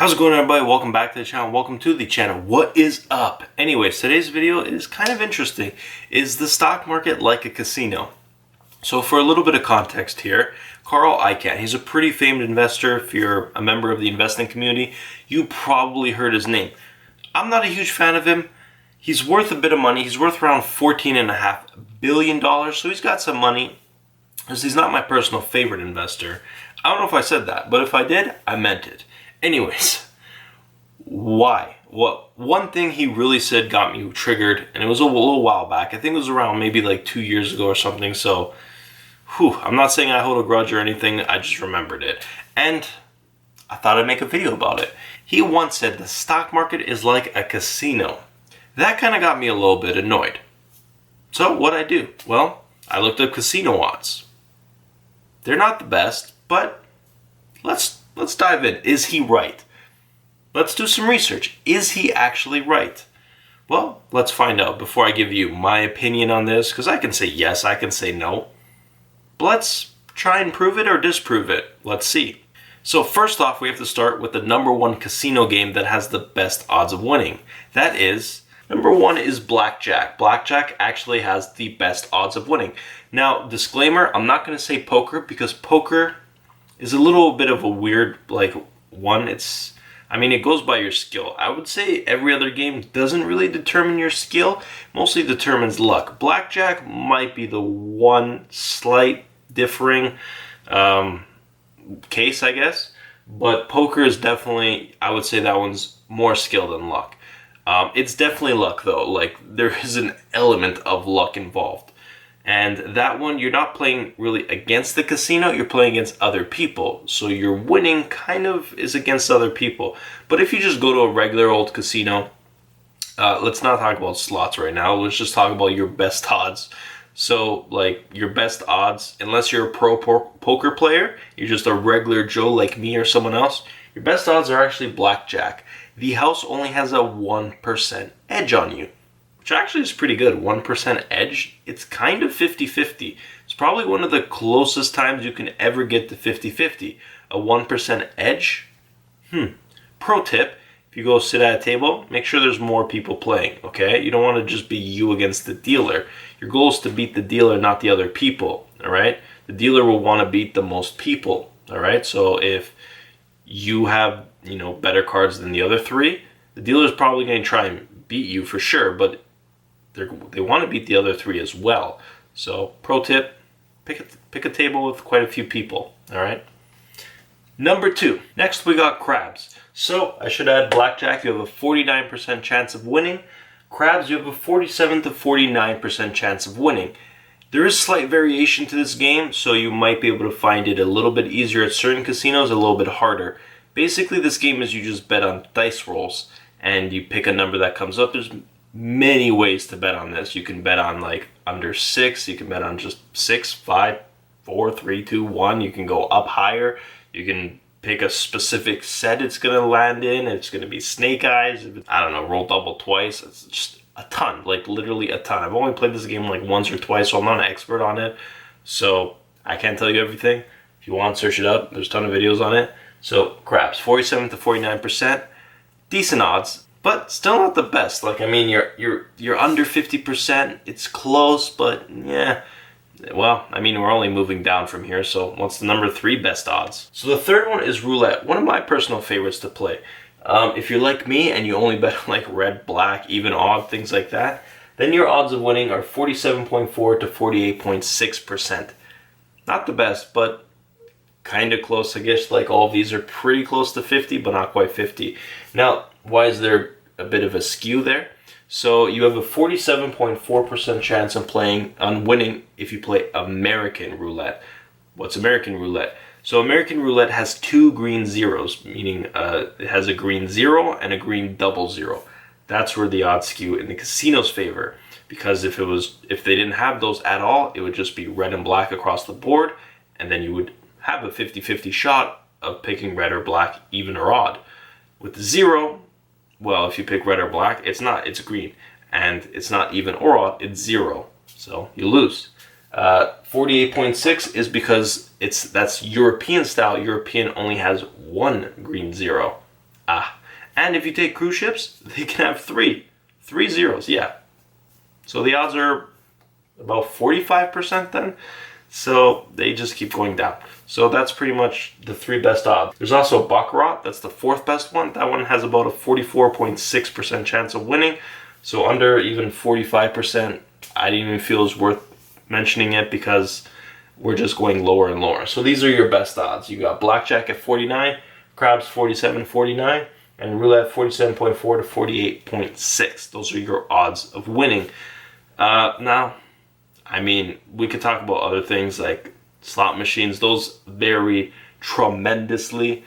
How's it going, everybody? Welcome back to the channel. Welcome to the channel. What is up? Anyways, today's video is kind of interesting. Is the stock market like a casino? So for a little bit of context here, Carl Ichan, he's a pretty famed investor. If you're a member of the investing community, you probably heard his name. I'm not a huge fan of him. He's worth a bit of money. He's worth around $14.5 billion. So he's got some money. He's not my personal favorite investor. I don't know if I said that, but if I did, I meant it. Anyways, why? Well, one thing he really said got me triggered, and it was a little while back. I think it was around maybe like 2 years ago or something. So, I'm not saying I hold a grudge or anything. I just remembered it. And I thought I'd make a video about it. He once said the stock market is like a casino. That kind of got me a little bit annoyed. So what'd I do? Well, I looked up casino odds. They're not the best, but let's dive in. Is he right? Let's do some research. Is he actually right? Well, let's find out before I give you my opinion on this, because I can say yes, I can say no. But let's try and prove it or disprove it. Let's see. So first off, we have to start with the number one casino game that has the best odds of winning. That is, number one is Blackjack. Blackjack actually has the best odds of winning. Now, disclaimer, I'm not going to say poker because poker is a little bit of a weird, one. It goes by your skill. I would say every other game doesn't really determine your skill, mostly determines luck. Blackjack might be the one slight differing case, I guess, but poker is definitely, I would say that one's more skill than luck. It's definitely luck though, there is an element of luck involved. And that one, you're not playing really against the casino, you're playing against other people. So your winning kind of is against other people. But if you just go to a regular old casino, let's not talk about slots right now. Let's just talk about your best odds. So your best odds, unless you're a pro poker player, you're just a regular Joe like me or someone else, your best odds are actually Blackjack. The house only has a 1% edge on you, which actually is pretty good. 1% edge. It's kind of 50-50. It's probably one of the closest times you can ever get to 50-50. A 1% edge. Pro tip, if you go sit at a table, make sure there's more people playing, okay? You don't want to just be you against the dealer. Your goal is to beat the dealer, not the other people, all right? The dealer will want to beat the most people, all right? So if you have, better cards than the other three, the dealer's probably going to try and beat you for sure, but they want to beat the other three as well. So pro tip, pick a table with quite a few people, all right? Number two, next we got craps. So I should add Blackjack, you have a 49% chance of winning. Craps, you have a 47 to 49% chance of winning. There is slight variation to this game, so you might be able to find it a little bit easier at certain casinos, a little bit harder. Basically, this game is you just bet on dice rolls, and you pick a number that comes up. There's many ways to bet on this. You can bet on under 6, you can bet on just 6, 5, 4, 3, 2, 1. You can go up higher. You can pick a specific set it's going to land in. It's going to be snake eyes. I don't know, roll double twice. It's just a ton, literally a ton. I've only played this game once or twice, so I'm not an expert on it. So I can't tell you everything. If you want, search it up. There's a ton of videos on it. So craps, 47 to 49%. Decent odds, but still not the best. You're under 50%. It's close, but yeah. Well, we're only moving down from here, so what's the number 3 best odds? So the third one is Roulette, one of my personal favorites to play. If you're like me and you only bet on red, black, even, odd, things like that, then your odds of winning are 47.4 to 48.6%. Not the best, but kind of close, I guess. All of these are pretty close to 50, but not quite 50. Now, why is there a bit of a skew there? So you have a 47.4% chance on winning if you play American Roulette. What's American Roulette? So American Roulette has 2 green zeros, meaning it has a green 0 and a green double 0. That's where the odds skew in the casino's favor, because if they didn't have those at all, it would just be red and black across the board, and then you would have a 50-50 shot of picking red or black, even or odd. With the 0, well, if you pick red or black, it's green. And it's not even or odd, it's 0. So you lose. 48.6 is because that's European style. European only has 1 green 0. And if you take cruise ships, they can have three zeros, yeah. So the odds are about 45% then. So they just keep going down. So that's pretty much the 3 best odds. There's also Baccarat, that's the 4th best one. That one has about a 44.6% chance of winning. So under even 45%, I didn't even feel it was worth mentioning it because we're just going lower and lower. So these are your best odds. You got Blackjack at 49, Craps 47.49, and Roulette 47.4 to 48.6. Those are your odds of winning. Now, I mean, we could talk about other things like slot machines. Those vary tremendously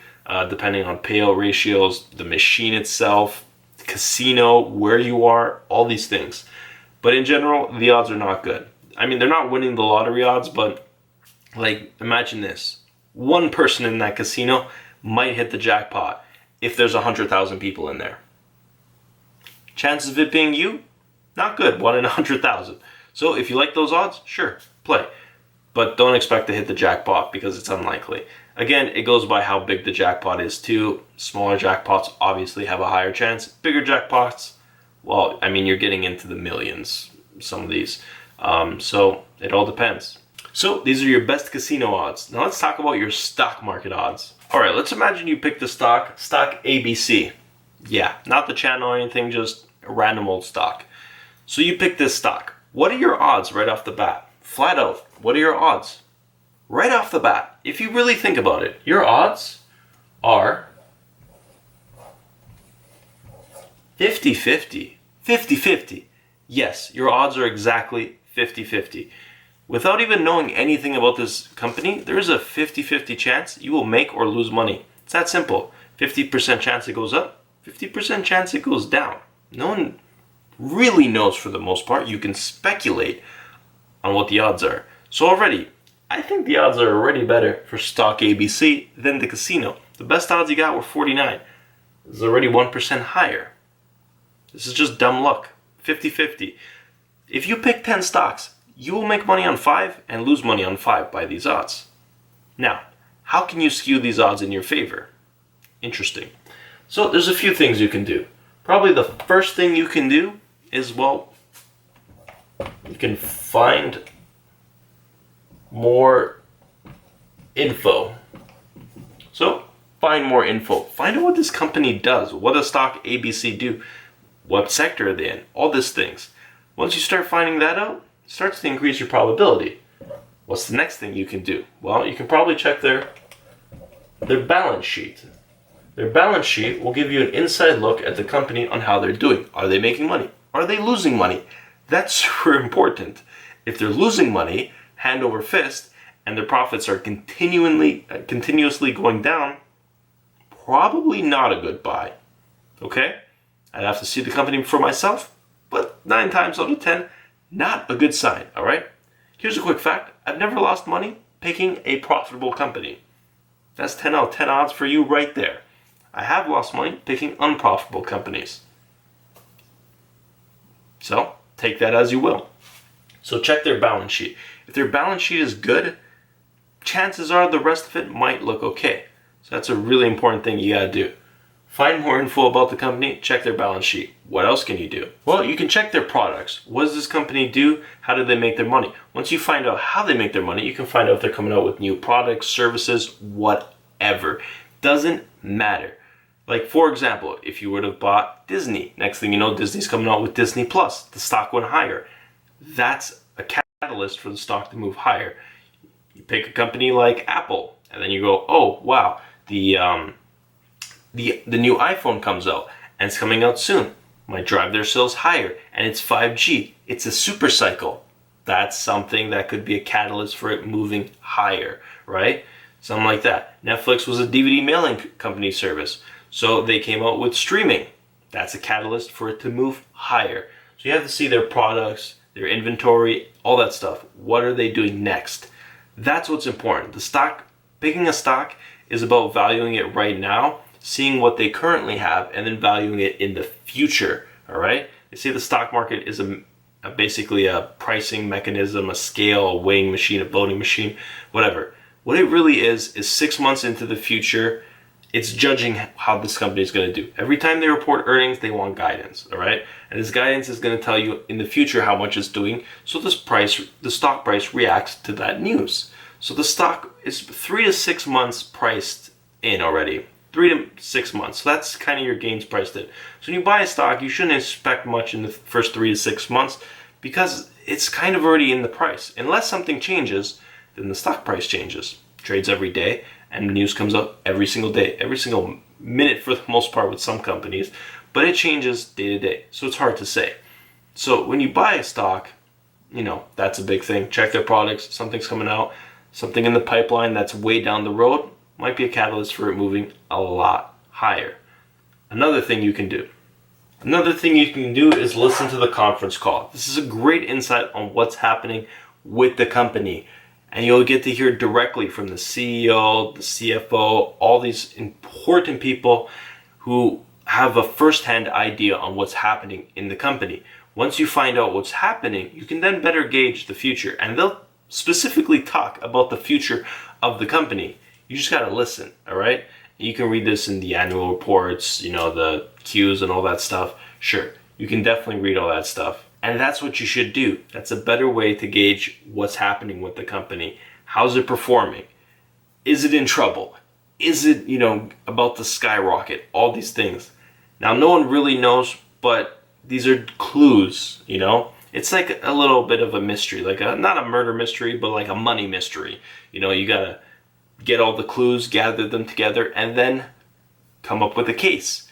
depending on payout ratios, the machine itself, casino, where you are, all these things. But in general, the odds are not good. I mean, they're not winning the lottery odds, but like, imagine this. One person in that casino might hit the jackpot if there's 100,000 people in there. Chances of it being you? Not good, 1 in 100,000. So if you like those odds, sure, play. But don't expect to hit the jackpot because it's unlikely. Again, it goes by how big the jackpot is too. Smaller jackpots obviously have a higher chance. Bigger jackpots, well, I mean, you're getting into the millions, some of these. So it all depends. So these are your best casino odds. Now let's talk about your stock market odds. All right, let's imagine you pick the stock ABC. Yeah, not the channel or anything, just a random old stock. So you pick this stock. What are your odds right off the bat? Flat out, what are your odds? Right off the bat, if you really think about it, your odds are 50-50. 50-50. Yes, your odds are exactly 50-50. Without even knowing anything about this company, there is a 50-50 chance you will make or lose money. It's that simple. 50% chance it goes up, 50% chance it goes down. No one really knows for the most part. You can speculate on what the odds are. So already, I think the odds are already better for stock ABC than the casino. The best odds you got were 49. This is already 1% higher. This is just dumb luck. 50-50. If you pick 10 stocks, you will make money on 5 and lose money on 5 by these odds. Now, how can you skew these odds in your favor? Interesting. So there's a few things you can do. Probably the first thing you can do is, well, you can find more info. So find more info. Find out what this company does. What does stock ABC do? What sector are they in? All these things. Once you start finding that out, it starts to increase your probability. What's the next thing you can do? Well, you can probably check their balance sheet. Their balance sheet will give you an inside look at the company on how they're doing. Are they making money? Are they losing money? That's super important. If they're losing money, hand over fist, and their profits are continuously going down, probably not a good buy. Okay? I'd have to see the company for myself, but 9 times out of 10, not a good sign, all right? Here's a quick fact. I've never lost money picking a profitable company. That's 10 out of 10 odds for you right there. I have lost money picking unprofitable companies. So, take that as you will. So check their balance sheet. If their balance sheet is good, chances are the rest of it might look okay. So that's a really important thing you gotta do. Find more info about the company, check their balance sheet. What else can you do? Well, you can check their products. What does this company do? How do they make their money? Once you find out how they make their money, you can find out if they're coming out with new products, services, whatever. Doesn't matter. Like, for example, if you would have bought Disney, next thing you know, Disney's coming out with Disney Plus. The stock went higher. That's a catalyst for the stock to move higher. You pick a company like Apple, and then you go, oh, wow, the new iPhone comes out, and it's coming out soon. Might drive their sales higher, and it's 5G. It's a super cycle. That's something that could be a catalyst for it moving higher, right? Something like that. Netflix was a DVD mailing company service, so they came out with streaming. That's a catalyst for it to move higher. So you have to see their products, their inventory, all that stuff. What are they doing next? That's what's important. The stock, picking a stock is about valuing it right now, seeing what they currently have, and then valuing it in the future, all right? They say the stock market is basically a pricing mechanism, a scale, a weighing machine, a voting machine, whatever. What it really is 6 months into the future, It's judging how this company is going to do. Every time they report earnings, they want guidance, all right? And this guidance is going to tell you in the future how much it's doing. So the stock price reacts to that news. So the stock is 3 to 6 months priced in already. 3 to 6 months. So that's kind of your gains priced in. So when you buy a stock, you shouldn't expect much in the first 3 to 6 months because it's kind of already in the price. Unless something changes, then the stock price changes. Trades every day, and news comes up every single day, every single minute for the most part with some companies, but it changes day to day. So it's hard to say. So when you buy a stock, that's a big thing. Check their products. Something's coming out, something in the pipeline that's way down the road might be a catalyst for it moving a lot higher. Another thing you can do is listen to the conference call. This is a great insight on what's happening with the company. And you'll get to hear directly from the CEO, the CFO, all these important people who have a first-hand idea on what's happening in the company. Once you find out what's happening, you can then better gauge the future. And they'll specifically talk about the future of the company. You just got to listen, all right? You can read this in the annual reports, the Qs and all that stuff. Sure, you can definitely read all that stuff. And that's what you should do. That's a better way to gauge what's happening with the company. How's it performing? Is it in trouble? Is it, about to skyrocket? All these things. Now, no one really knows, but these are clues, It's like a little bit of a mystery, like not a murder mystery, but like a money mystery. You gotta get all the clues, gather them together, and then come up with a case.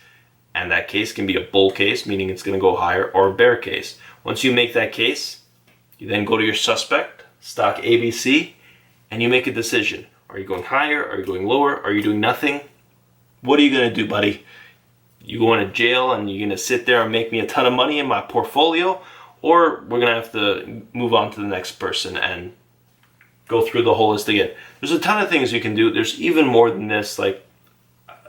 And that case can be a bull case, meaning it's going to go higher, or a bear case. Once you make that case, you then go to your suspect, stock ABC, and you make a decision. Are you going higher? Are you going lower? Are you doing nothing? What are you going to do, buddy? You going to jail and you're going to sit there and make me a ton of money in my portfolio? Or we're going to have to move on to the next person and go through the whole list again. There's a ton of things you can do. There's even more than this. Like,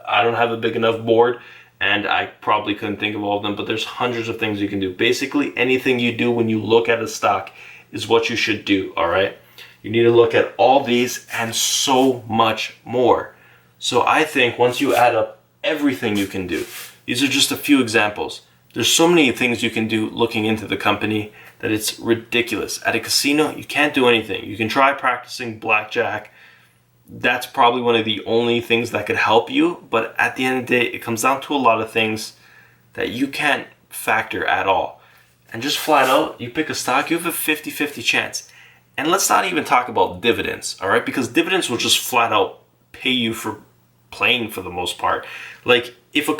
I don't have a big enough board, and I probably couldn't think of all of them, but there's hundreds of things you can do. Basically, anything you do when you look at a stock is what you should do, all right? You need to look at all these and so much more. So I think once you add up everything you can do, these are just a few examples. There's so many things you can do looking into the company that it's ridiculous. At a casino, you can't do anything. You can try practicing blackjack. That's probably one of the only things that could help you. But at the end of the day, it comes down to a lot of things that you can't factor at all. And just flat out, you pick a stock, you have a 50-50 chance. And let's not even talk about dividends, all right? Because dividends will just flat out pay you for playing for the most part. Like, if a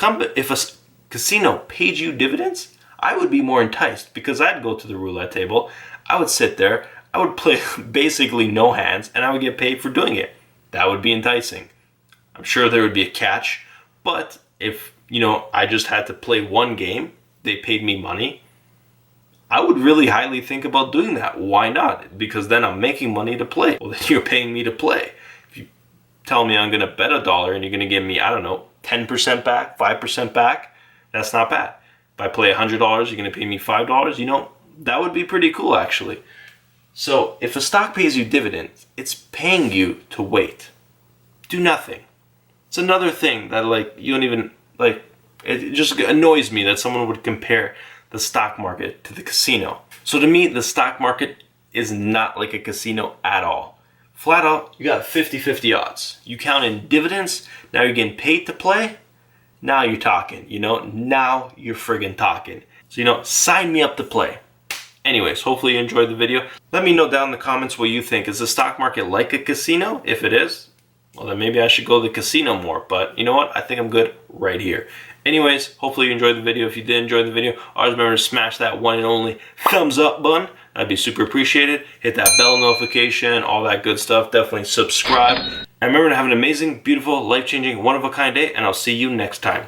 casino paid you dividends, I would be more enticed because I'd go to the roulette table, I would sit there, I would play basically no hands, and I would get paid for doing it. That would be enticing. I'm sure there would be a catch, but if, I just had to play one game, they paid me money, I would really highly think about doing that. Why not? Because then I'm making money to play. Well, then you're paying me to play. If you tell me I'm going to bet $1 and you're going to give me, 10% back, 5% back, that's not bad. If I play $100, you're going to pay me $5, that would be pretty cool, actually. So if a stock pays you dividends, it's paying you to wait. Do nothing. It's another thing that, you don't even, it just annoys me that someone would compare the stock market to the casino. So to me, the stock market is not like a casino at all. Flat out, you got 50-50 odds. You count in dividends, now you're getting paid to play, now you're talking, now you're friggin' talking. So, sign me up to play. Anyways, hopefully you enjoyed the video. Let me know down in the comments what you think. Is the stock market like a casino? If it is, well then maybe I should go to the casino more. But you know what? I think I'm good right here. Anyways, hopefully you enjoyed the video. If you did enjoy the video, always remember to smash that one and only thumbs up button. That'd be super appreciated. Hit that bell notification, all that good stuff. Definitely subscribe. And remember to have an amazing, beautiful, life-changing, one-of-a-kind day, and I'll see you next time.